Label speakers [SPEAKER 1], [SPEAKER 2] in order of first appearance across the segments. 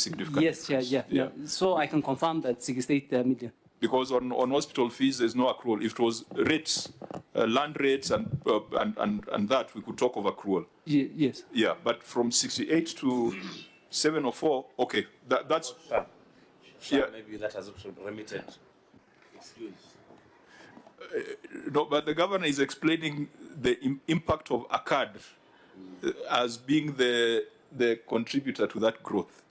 [SPEAKER 1] significant.
[SPEAKER 2] Yes, yeah. So I can confirm that 68 million.
[SPEAKER 1] Because on hospital fees, there's no accrual. If it was rates, land rates and that, we could talk of accrual.
[SPEAKER 2] Yes.
[SPEAKER 1] Yeah, but from 68 to 704, okay, that's...
[SPEAKER 3] yeah. Maybe that has also remitted. Excuse.
[SPEAKER 1] No, but the governor is explaining the impact of ACAD as being the contributor to that growth.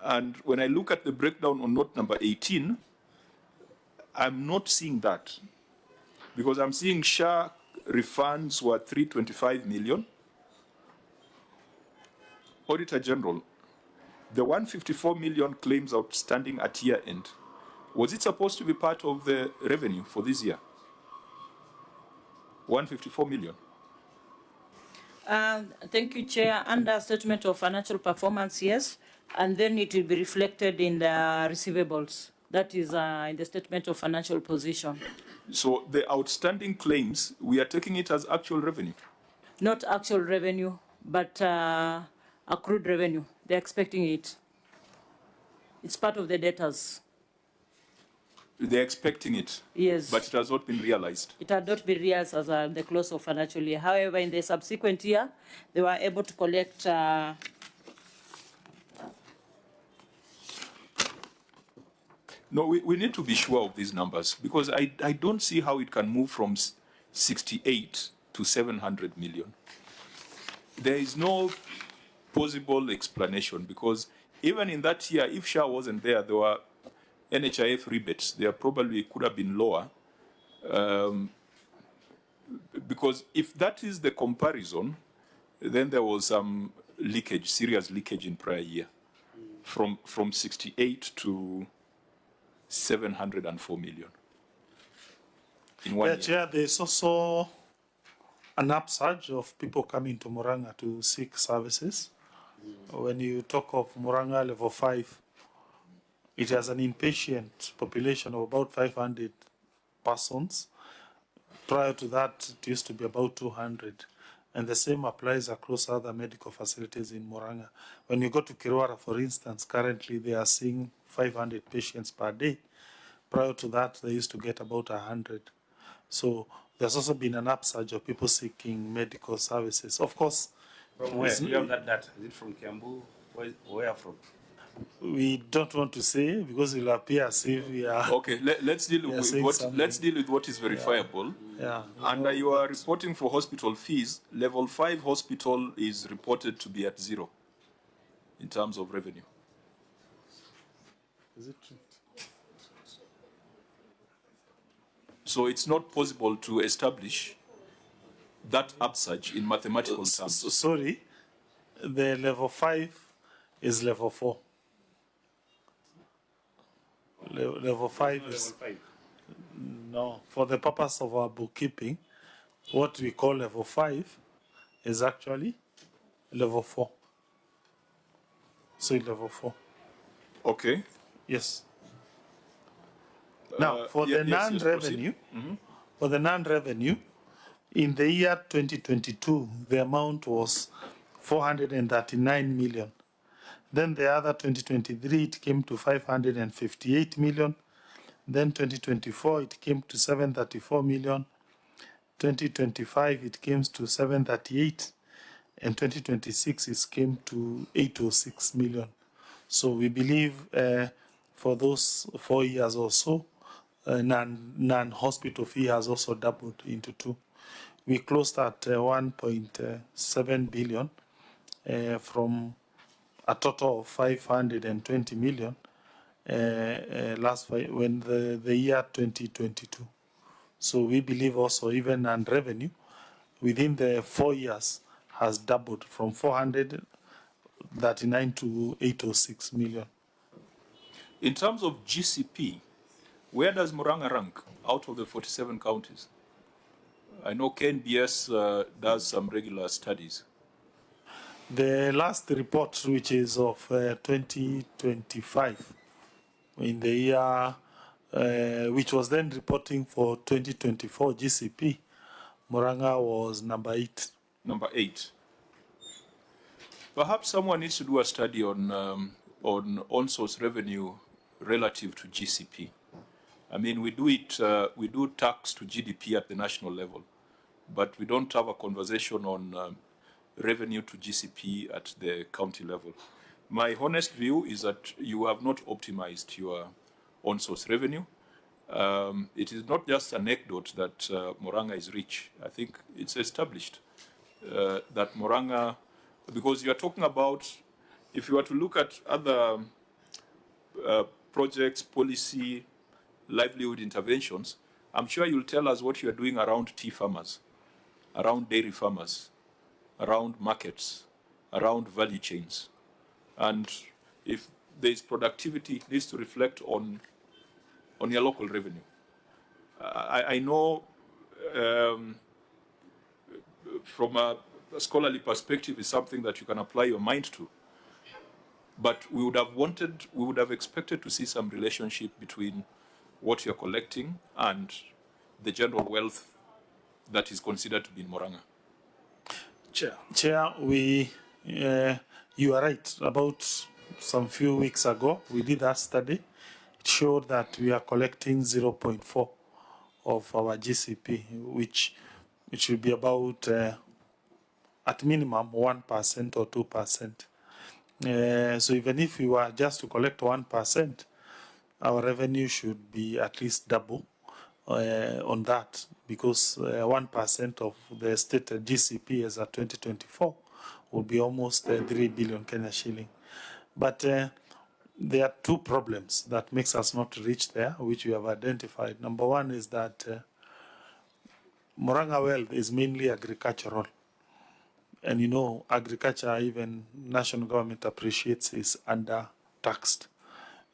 [SPEAKER 1] And when I look at the breakdown on note number 18, I'm not seeing that, because I'm seeing SHA refunds were 325 million. Auditor General, the 154 million claims outstanding at year end, was it supposed to be part of the revenue for this year? 154 million.
[SPEAKER 4] Thank you, Chair. Under statement of financial performance, yes, and then it will be reflected in the receivables. That is in the statement of financial position.
[SPEAKER 1] So the outstanding claims, we are taking it as actual revenue?
[SPEAKER 4] Not actual revenue, but accrued revenue. They're expecting it. It's part of the debtors.
[SPEAKER 1] They're expecting it?
[SPEAKER 4] Yes.
[SPEAKER 1] But it has not been realized?
[SPEAKER 4] It had not been realized as the close of financial year. However, in the subsequent year, they were able to collect
[SPEAKER 1] No, we need to be sure of these numbers, because I don't see how it can move from 68 to 700 million. There is no possible explanation, because even in that year, if SHA wasn't there, there were NHIF rebates. They probably could have been lower. Because if that is the comparison, then there was some leakage, serious leakage in prior year, from 68 to 704 million in 1 year.
[SPEAKER 5] Chair, there's also an upsurge of people coming to Murang'a to seek services. When you talk of Murang'a level 5, it has an inpatient population of about 500 persons. Prior to that, it used to be about 200. And the same applies across other medical facilities in Murang'a. When you go to Kirwara, for instance, currently they are seeing 500 patients per day. Prior to that, they used to get about 100. So there's also been an upsurge of people seeking services. Of course,
[SPEAKER 3] from where? You have that data. Is it from Kiambu? Where from?
[SPEAKER 5] We don't want to say, because it will appear as if we are.
[SPEAKER 1] Okay, let's deal with what is verifiable.
[SPEAKER 5] Yeah.
[SPEAKER 1] And you are reporting for hospital fees. Level 5 hospital is reported to be at 0 in terms of revenue.
[SPEAKER 5] Is it true?
[SPEAKER 1] So it's not possible to establish that upsurge in mathematical terms.
[SPEAKER 5] Sorry, the level 5 is level 4. Level 5 is... No, for the purpose of our bookkeeping, what we call level 5 is actually level 4. So level 4.
[SPEAKER 1] Okay.
[SPEAKER 5] Yes. Now, for the non-revenue, for the non-revenue, in the year 2022, the amount was 439 million. Then the other 2023, it came to 558 million. Then 2024, it came to 734 million. 2025, it came to 738. And 2026, it came to 806 million. So we believe for those 4 years or so, non-hospital fee has also doubled into 2. We closed at 1.7 billion from a total of 520 million when the year 2022. So we believe also even non-revenue within the 4 years has doubled from 439 to 806 million.
[SPEAKER 1] In terms of GCP, where does Murang'a rank out of the 47 counties? I know KNBS does some regular studies.
[SPEAKER 5] The last report, which is of 2025, in the year, which was then reporting for 2024 GCP, Murang'a was number 8.
[SPEAKER 1] Number 8. Perhaps someone needs to do a study on on on-source revenue relative to GCP. I mean, we do tax to GDP at the national level, but we don't have a conversation on revenue to GCP at the county level. My honest view is that you have not optimized your on-source revenue. It is not just an anecdote that Moranga is rich. I think it's established that Moranga, because you are talking about, if you were to look at other projects, policy, livelihood interventions, I'm sure you'll tell us what you are doing around tea farmers, around dairy farmers, around markets, around value chains. And if there is productivity, it needs to reflect on your local revenue. I know from a scholarly perspective is something that you can apply your mind to. But we would have expected to see some relationship between what you're collecting and the general wealth that is considered to be in Moranga.
[SPEAKER 5] Chair, you are right. About some few weeks ago, we did a study. It showed that we are collecting 0.4 of our GCP, which will be about, at minimum, 1% or 2%. So even if we were just to collect 1%, our revenue should be at least double on that, because 1% of the stated GCP as at 2024 will be almost 3 billion Kenya shilling. But there are two problems that makes us not reach there, which we have identified. Number one is that Moranga wealth is mainly agricultural. And you know, agriculture, even national government appreciates, is under taxed.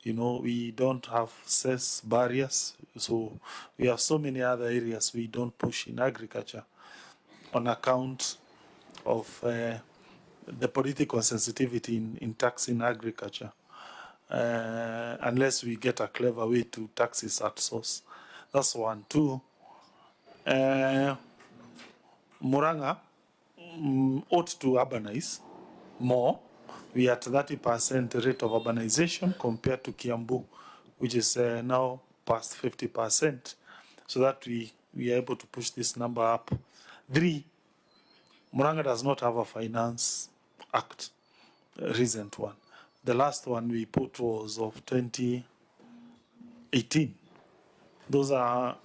[SPEAKER 5] You know, we don't have cess barriers, so we have so many other areas we don't push in agriculture on account of the political sensitivity in taxing agriculture, unless we get a clever way to tax it at source. That's one. Two, Muranga ought to urbanize more. We are at 30% rate of urbanization compared to Kiambu, which is now past 50%, so that we are able to push this number up. Three, Muranga does not have a finance act, a recent one. The last one we put was of 2018. Those are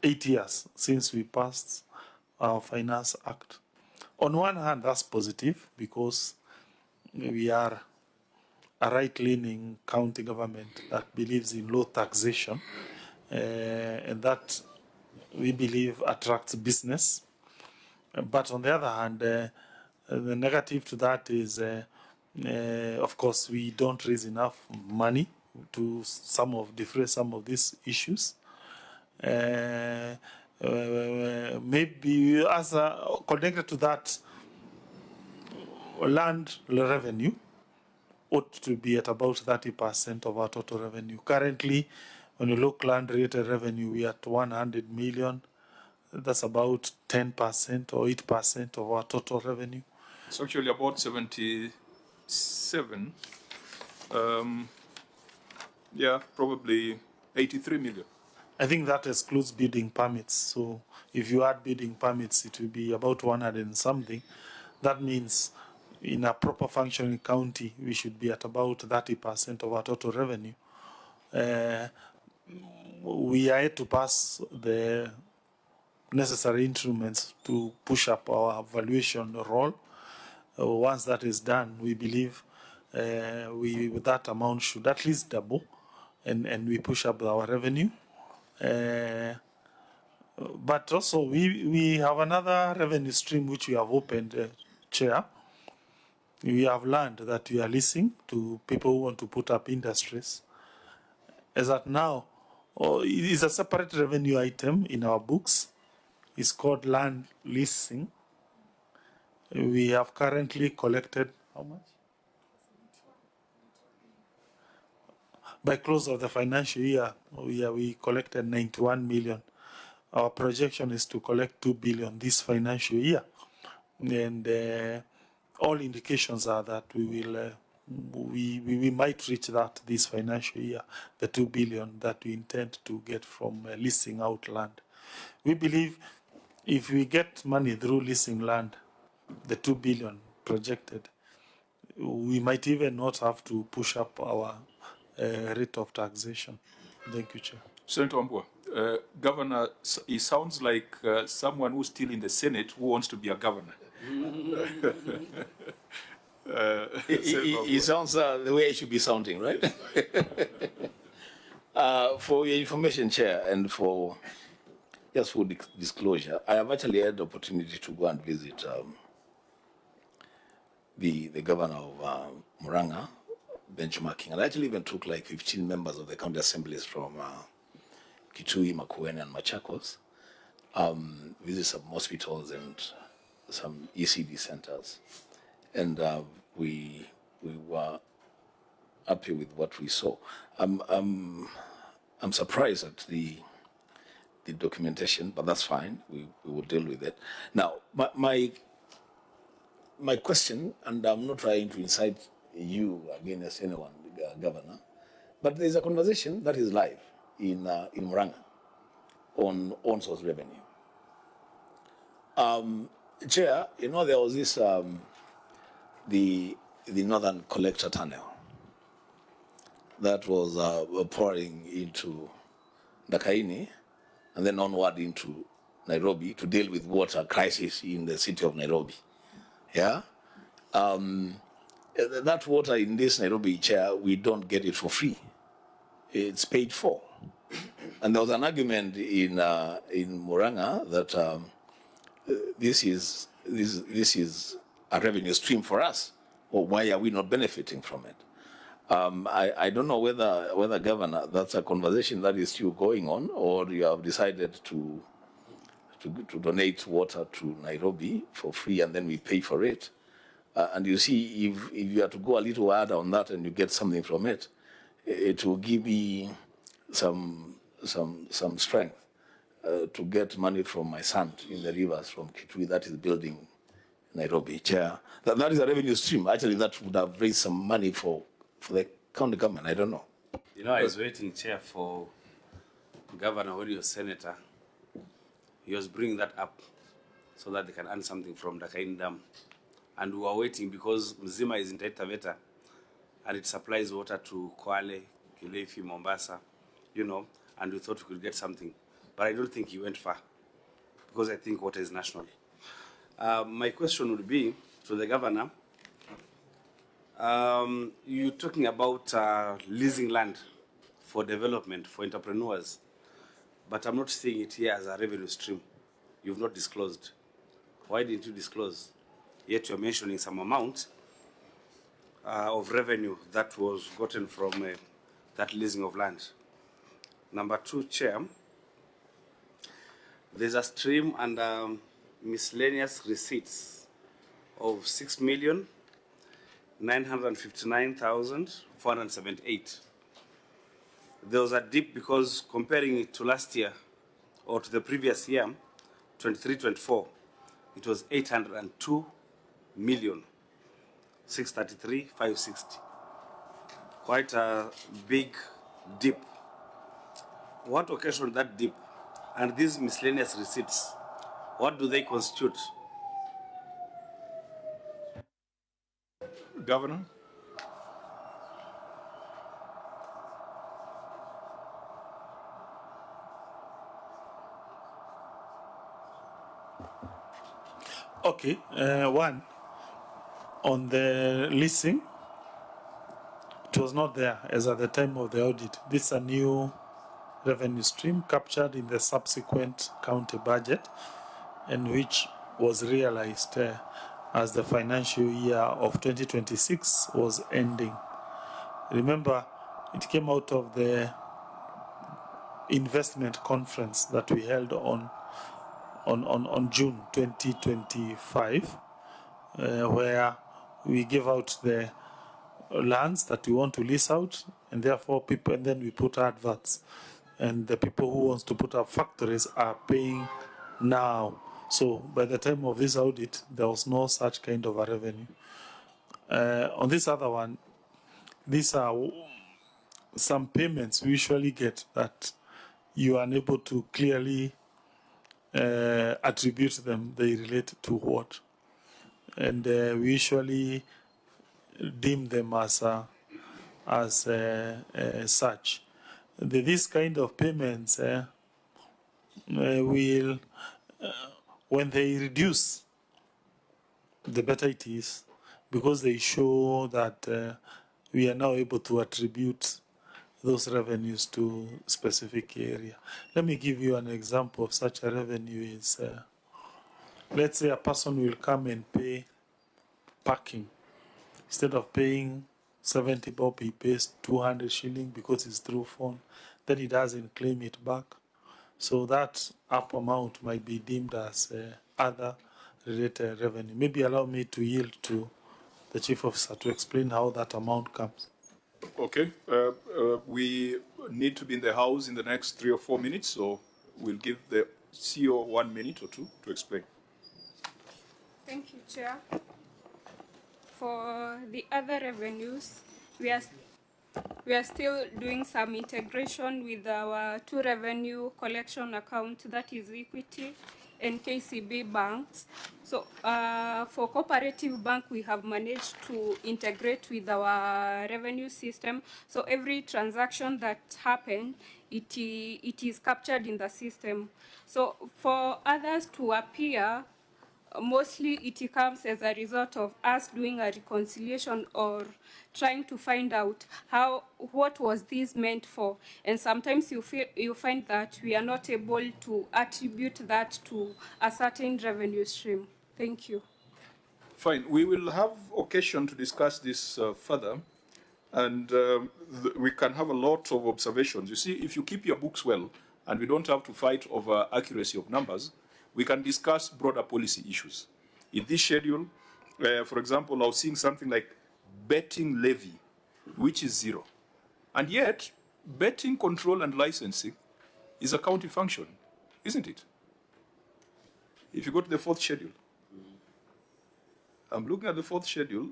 [SPEAKER 5] 8 years since we passed our finance act. On one hand, that's positive because we are a right-leaning county government that believes in low taxation, and that we believe attracts business. But on the other hand, the negative to that is, of course, we don't raise enough money to defray some of these issues. Maybe as connected to that, land revenue ought to be at about 30% of our total revenue. Currently, when you look land-related revenue, we are at 100 million. That's about 10% or 8% of our total revenue.
[SPEAKER 1] It's actually about 77. Yeah, probably 83 million.
[SPEAKER 5] I think that excludes bidding permits. So if you add bidding permits, it will be about 100 and something. That means in a proper functioning county, we should be at about 30% of our total revenue. We are yet to pass the necessary instruments to push up our valuation role. Once that is done, we believe that amount should at least double, and we push up our revenue. But also, we have another revenue stream which we have opened, Chair. We have land that we are leasing to people who want to put up industries. As at now, it is a separate revenue item in our books. It's called land leasing. We have currently collected how much? By close of the financial year, we collected 91 million. Our projection is to collect 2 billion this financial year. And all indications are that we will we might reach that this financial year, the 2 billion that we intend to get from leasing out land. We believe if we get money through leasing land, the 2 billion projected, we might even not have to push up our rate of taxation. Thank you, Chair.
[SPEAKER 1] Senator Wambua, Governor, he sounds like someone who's still in the Senate who wants to be a governor.
[SPEAKER 6] It sounds the way it should be sounding, right? For your information, Chair, and for just for disclosure, I have actually had the opportunity to go and visit the governor of Murang'a, benchmarking, and I actually even took like 15 members of the county assemblies from Kitui, Makueni, and Machakos, visit some hospitals and some ECD centers, and we were happy with what we saw. I'm surprised at the documentation, but that's fine. We will deal with it. Now, my question, and I'm not trying to incite you against anyone, Governor, but there's a conversation that is live in Murang'a on source revenue. Chair, you know, there was this the Northern Collector Tunnel that was pouring into Dakaini and then onward into Nairobi to deal with water crisis in the city of Nairobi. Yeah? That water in this Nairobi, Chair, we don't get it for free. It's paid for. And there was an argument in Murang'a that this is a revenue stream for us, or why are we not benefiting from it? I don't know whether Governor, that's a conversation that is still going on, or you have decided to donate water to Nairobi for free and then we pay for it. And you see, if you are to go a little harder on that and you get something from it, it will give me some strength to get money from my son in the rivers from Kitui that is building Nairobi. Chair, that is a revenue stream. Actually, that would have raised some money for the county government. I don't know.
[SPEAKER 3] You know, I was waiting, Chair, for Governor when he was senator. He was bringing that up so that they can earn something from the Kain Dam. And we were waiting because Mzima is in Taita Taveta and it supplies water to Kwale, Kilifi, Mombasa, you know, and we thought we could get something. But I don't think he went far because I think water is national. My question would be to the governor, you're talking about leasing land for development, for entrepreneurs, but I'm not seeing it here as a revenue stream. You've not disclosed. Why didn't you disclose? Yet you're mentioning some amount of revenue that was gotten from that leasing of land. Number two, Chair, there's a stream and miscellaneous receipts of 6,959,478. There was a dip because comparing it to last year or to the previous year, 23-24, it was 802,633,560. Quite a big dip. What occasioned that dip? And these miscellaneous receipts, what do they constitute?
[SPEAKER 1] Governor?
[SPEAKER 5] Okay, one, on the leasing, it was not there as at the time of the audit. This is a new revenue stream captured in the subsequent county budget and which was realized as the financial year of 2026 was ending. Remember, it came out of the investment conference that we held on June 2025, where we gave out the lands that we want to lease out, and therefore people, and then we put adverts, and the people who wants to put up factories are paying now. So by the time of this audit, there was no such kind of a revenue. On this other one, these are some payments we usually get that you are unable to clearly attribute them. They relate to what, and we usually deem them as such. This kind of payments will, when they reduce, the better it is, because they show that we are now able to attribute those revenues to specific area. Let me give you an example of such a revenue is, let's say a person will come and pay parking. Instead of paying 70 bob, he pays 200 shilling because it's through phone. Then he doesn't claim it back. So that up amount might be deemed as other related revenue. Maybe allow me to yield to the chief officer to explain how that amount comes.
[SPEAKER 1] Okay, we need to be in the house in the next 3 or 4 minutes, so we'll give the CEO 1 minute or two to explain.
[SPEAKER 7] Thank you, Chair. For the other revenues, we are still doing some integration with our two revenue collection account, that is Equity and KCB banks. So for Cooperative Bank, we have managed to integrate with our revenue system. So every transaction that happened, it is captured in the system. So for others to appear, mostly it comes as a result of us doing a reconciliation or trying to find out what was this meant for, and sometimes you find that we are not able to attribute that to a certain revenue stream. Thank you.
[SPEAKER 1] Fine, we will have occasion to discuss this further, and we can have a lot of observations. You see, if you keep your books well, and we don't have to fight over accuracy of numbers, we can discuss broader policy issues. In this schedule, for example, I was seeing something like betting levy, which is 0. And yet, betting control and licensing is a county function, isn't it? If you go to the 4th schedule, I'm looking at the 4th schedule,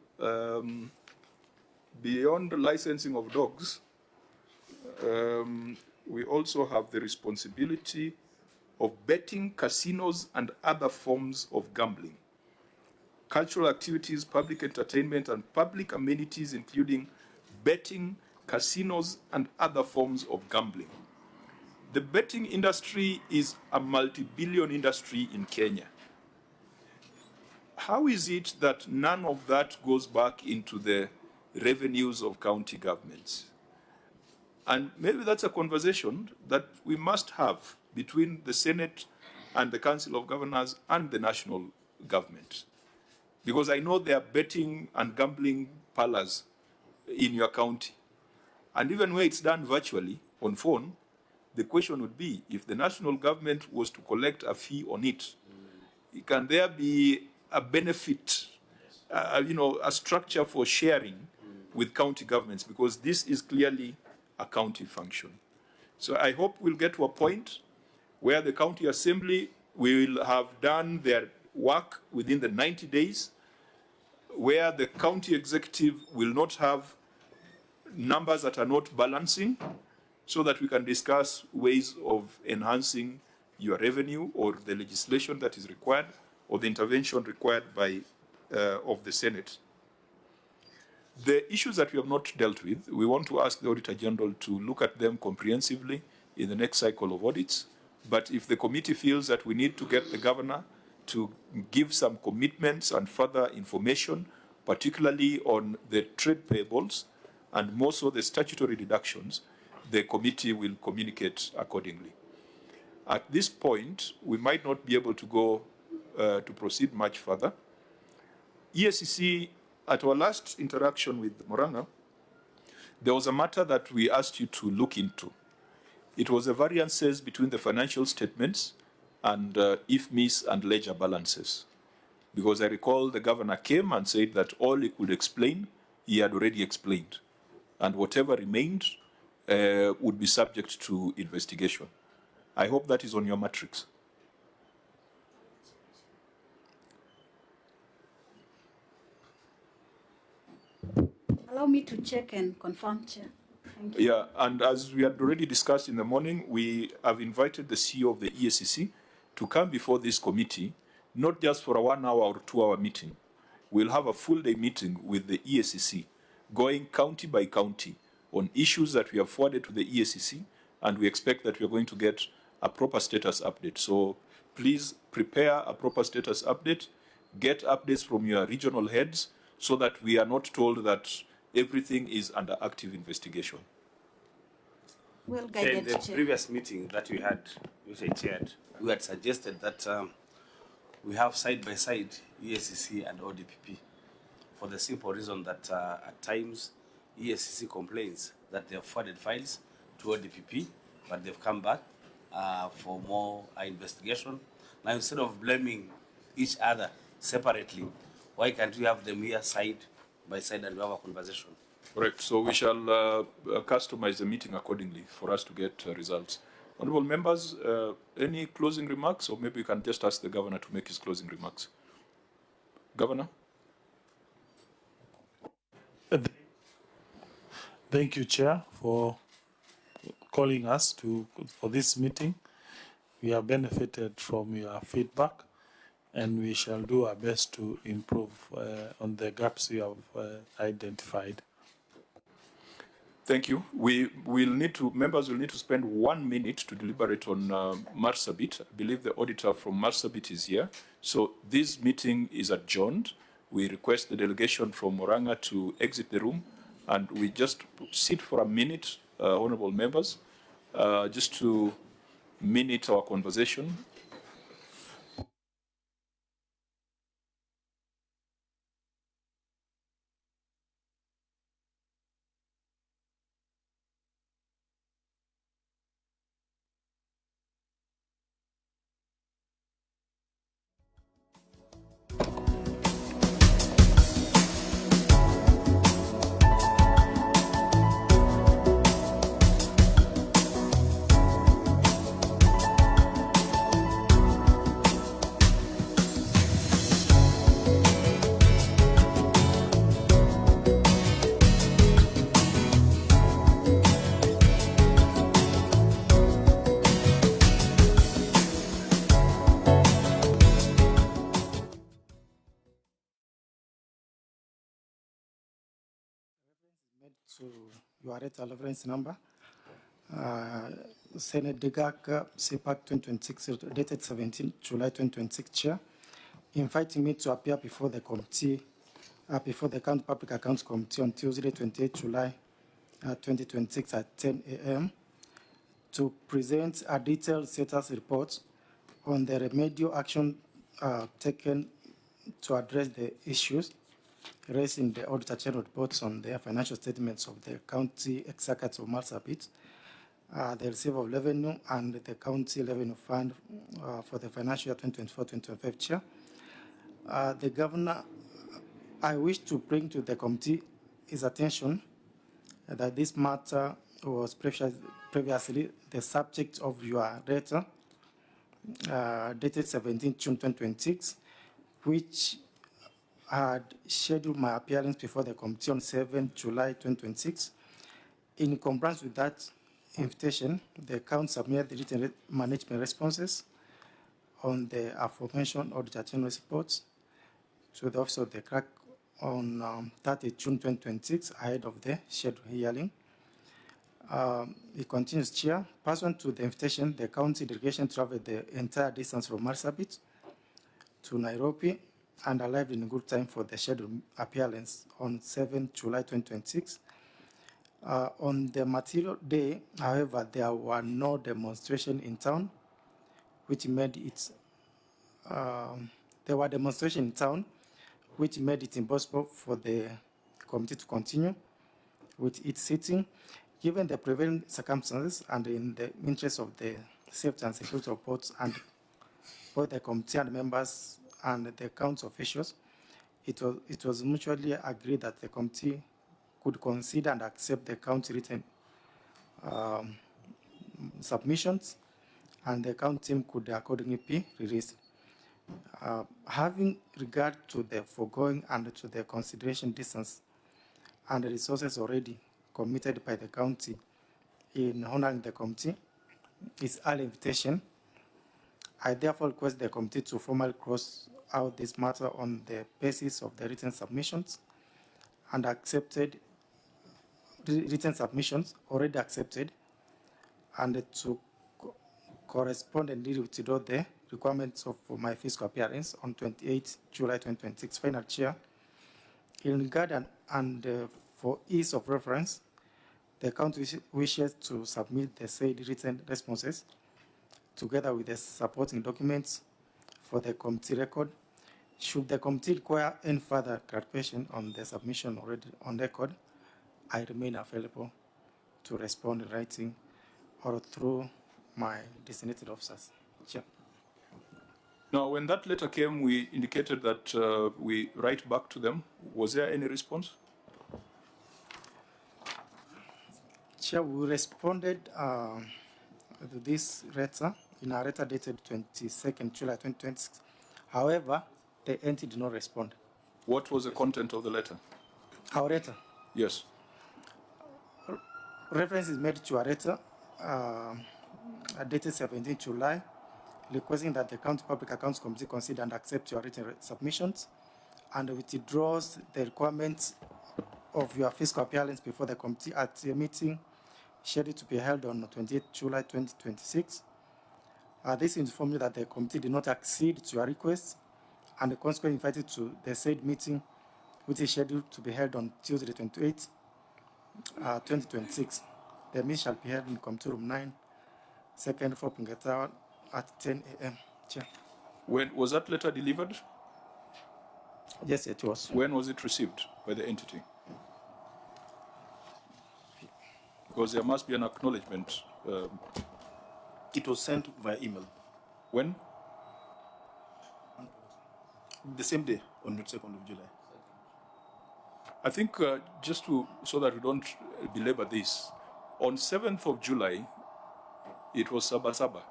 [SPEAKER 1] beyond the licensing of dogs, we also have the responsibility of betting, casinos, and other forms of gambling. Cultural activities, public entertainment, and public amenities, including betting, casinos, and other forms of gambling. The betting industry is a multi-billion industry in Kenya. How is it that none of that goes back into the revenues of county governments? And maybe that's a conversation that we must have between the Senate and the Council of Governors and the national government. Because I know there are betting and gambling parlors in your county. And even where it's done virtually on phone, the question would be, if the national government was to collect a fee on it, can there be a benefit, a structure for sharing with county governments? Because this is clearly a county function. So I hope we'll get to a point where the county assembly will have done their work within the 90 days, where the county executive will not have numbers that are not balancing, so that we can discuss ways of enhancing your revenue or the legislation that is required or the intervention required by of the Senate. The issues that we have not dealt with, we want to ask the Auditor General to look at them comprehensively in the next cycle of audits. But if the committee feels that we need to get the governor to give some commitments and further information, particularly on the trade payables and more so the statutory deductions, the committee will communicate accordingly. At this point, we might not be able to go to proceed much further. EACC, at our last interaction with Moranga, there was a matter that we asked you to look into. It was the variances between the financial statements and IFMIS and ledger balances. Because I recall the governor came and said that all he could explain, he had already explained. And whatever remained would be subject to investigation. I hope that is on your matrix.
[SPEAKER 8] Allow me to check and confirm, Chair. Thank you.
[SPEAKER 1] Yeah, and as we had already discussed in the morning, we have invited the CEO of the EACC to come before this committee, not just for a 1 hour or 2 hour meeting. We'll have a full day meeting with the EACC, going county by county on issues that we have forwarded to the EACC, and we expect that we are going to get a proper status update. So please prepare a proper status update, get updates from your regional heads, so that we are not told that everything is under active investigation.
[SPEAKER 8] Well
[SPEAKER 3] In
[SPEAKER 8] guided,
[SPEAKER 3] the
[SPEAKER 8] Chair.
[SPEAKER 3] previous meeting that we had, which I chaired, we had suggested that we have side-by-side EACC and ODPP for the simple reason that at times EACC complains that they have forwarded files to ODPP, but they've come back for more investigation. Now, instead of blaming each other separately, why can't we have them here side by side and we have a conversation?
[SPEAKER 1] Correct. So we shall customize the meeting accordingly for us to get results. Honorable members, any closing remarks, or maybe we can just ask the governor to make his closing remarks. Governor?
[SPEAKER 5] Thank you, Chair, for calling us for this meeting. We have benefited from your feedback, and we shall do our best to improve on the gaps we have identified.
[SPEAKER 1] Thank you. Members will need to spend 1 minute to deliberate on Marsabit. I believe the auditor from Marsabit is here. So this meeting is adjourned. We request the delegation from Moranga to exit the room, and we just sit for a minute, honorable members, just to minute our conversation.
[SPEAKER 9] So you are at a reference number. Senate Digak CPAC 2026 dated 17 July 2026 Chair, inviting me to appear before the committee, before the County Public Accounts Committee on Tuesday 28 July 2026 at 10 a.m. to present a detailed status report on the remedial action taken to address the issues raised in the Auditor General reports on the financial statements of the County Executive of Marsabit, the receiver of revenue, and the County Revenue Fund for the financial year 2024-2025 Chair. The Governor, I wish to bring to the committee his attention that this matter was previously the subject of your letter dated 17 June 2026, which had scheduled my appearance before the committee on 7 July 2026. In compliance with that invitation, the Council submitted the written management responses on the aforementioned Auditor General reports to the Office of the Clerk on 30 June 2026, ahead of the scheduled hearing. It continues, Chair. Pursuant to the invitation, the County delegation traveled the entire distance from Marsabit to Nairobi and arrived in good time for the scheduled appearance on 7 July 2026. On the material day, however, there were no demonstrations in town, which made it there were demonstrations in town, which made it impossible for the committee to continue with its sitting. Given the prevailing circumstances and in the interest of the safety and security of both and both the committee and members and the council officials, it was mutually agreed that the committee could consider and accept the county written submissions, and the county team could accordingly be released. Having regard to the foregoing and to the consideration distance and the resources already committed by the county in honoring the committee is early invitation. I therefore request the committee to formally cross out this matter on the basis of the written submissions and accepted written submissions already accepted, and to correspondingly withdraw the requirements of my fiscal appearance on 28 July 2026. Final Chair, in regard and for ease of reference, the county wishes to submit the said written responses together with the supporting documents for the committee record. Should the committee require any further clarification on the submission already on record, I remain available to respond in writing or through my designated officers. Chair.
[SPEAKER 1] Now, when that letter came, we indicated that we write back to them. Was there any response?
[SPEAKER 9] Chair, we responded to this letter in a letter dated 22nd July 2026. However, the entity did not respond.
[SPEAKER 1] What was the content of the letter?
[SPEAKER 9] Our letter.
[SPEAKER 1] Yes.
[SPEAKER 9] Reference is made to a letter dated 17 July, requesting that the County Public Accounts Committee consider and accept your written submissions and withdraws the requirements of your fiscal appearance before the committee at a meeting scheduled to be held on 28 July 2026. This informed me that the committee did not accede to your request and consequently invited to the said meeting, which is scheduled to be held on Tuesday 28, 2026. The meeting shall be held in Committee Room 9, second floor, Kang'Ata, at 10 a.m. Chair.
[SPEAKER 1] When was that letter delivered?
[SPEAKER 9] Yes, it was.
[SPEAKER 1] When was it received by the entity? Because there must be an acknowledgement.
[SPEAKER 10] It was sent via email.
[SPEAKER 1] When?
[SPEAKER 10] The same day, on the 2nd of July.
[SPEAKER 1] I think so that we don't belabor this, on 7th of July, it was Sabasaba.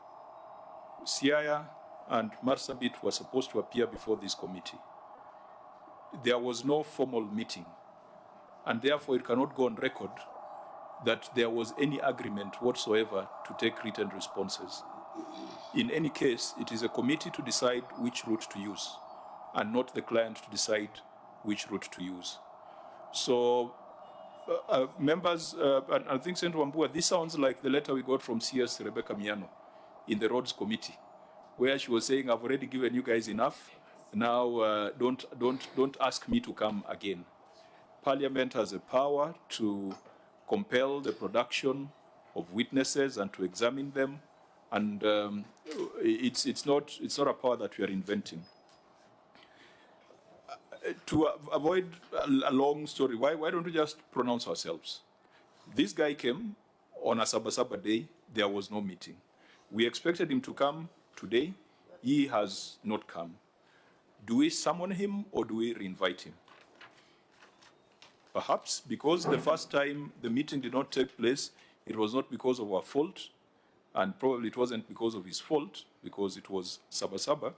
[SPEAKER 1] Siaya and Marsabit were supposed to appear before this committee. There was no formal meeting, and therefore it cannot go on record that there was any agreement whatsoever to take written responses. In any case, it is a committee to decide which route to use, and not the client to decide which route to use. So, members, and I think Senator Wambua, this sounds like the letter we got from CS Rebecca Miano in the Roads Committee, where she was saying, I've already given you guys enough, now don't ask me to come again. Parliament has a power to compel the production of witnesses and to examine them, and it's not a power that we are inventing. To avoid a long story, why don't we just pronounce ourselves? This guy came on a Sabasaba day, there was no meeting. We expected him to come today, he has not come. Do we summon him or do we reinvite him? Perhaps because the first time the meeting did not take place, it was not because of our fault, and probably it wasn't because of his fault, because it was Sabasaba.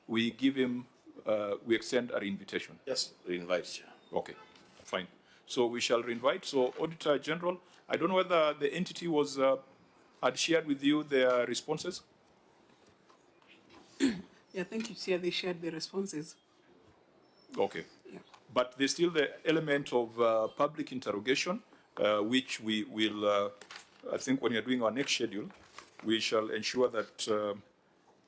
[SPEAKER 1] We give him, we extend our invitation.
[SPEAKER 6] Yes, reinvite, Chair.
[SPEAKER 1] Okay, fine. So we shall reinvite. So Auditor General, I don't know whether the entity was had shared with you their responses.
[SPEAKER 11] Yeah, thank you, Chair. They shared the responses.
[SPEAKER 1] Okay.
[SPEAKER 11] Yeah.
[SPEAKER 1] But there's still the element of public interrogation, which we will, I think when you're doing our next schedule, we shall ensure that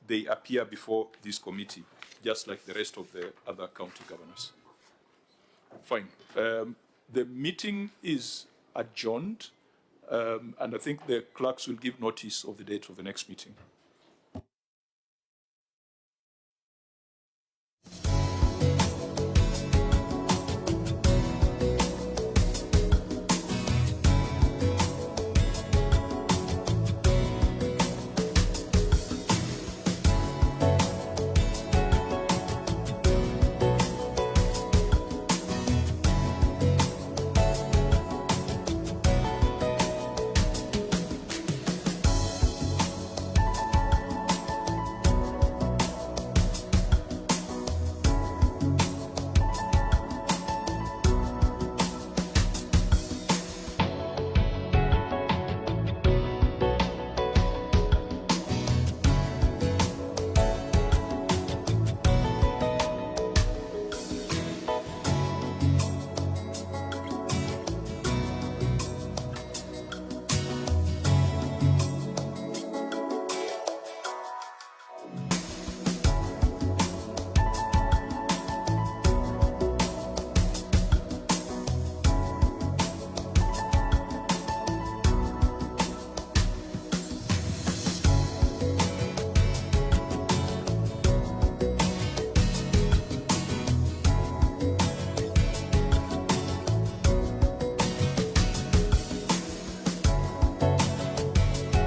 [SPEAKER 1] they appear before this committee, just like the rest of the other county governors. Fine. The meeting is adjourned, and I think the clerks will give notice of the date of the next meeting.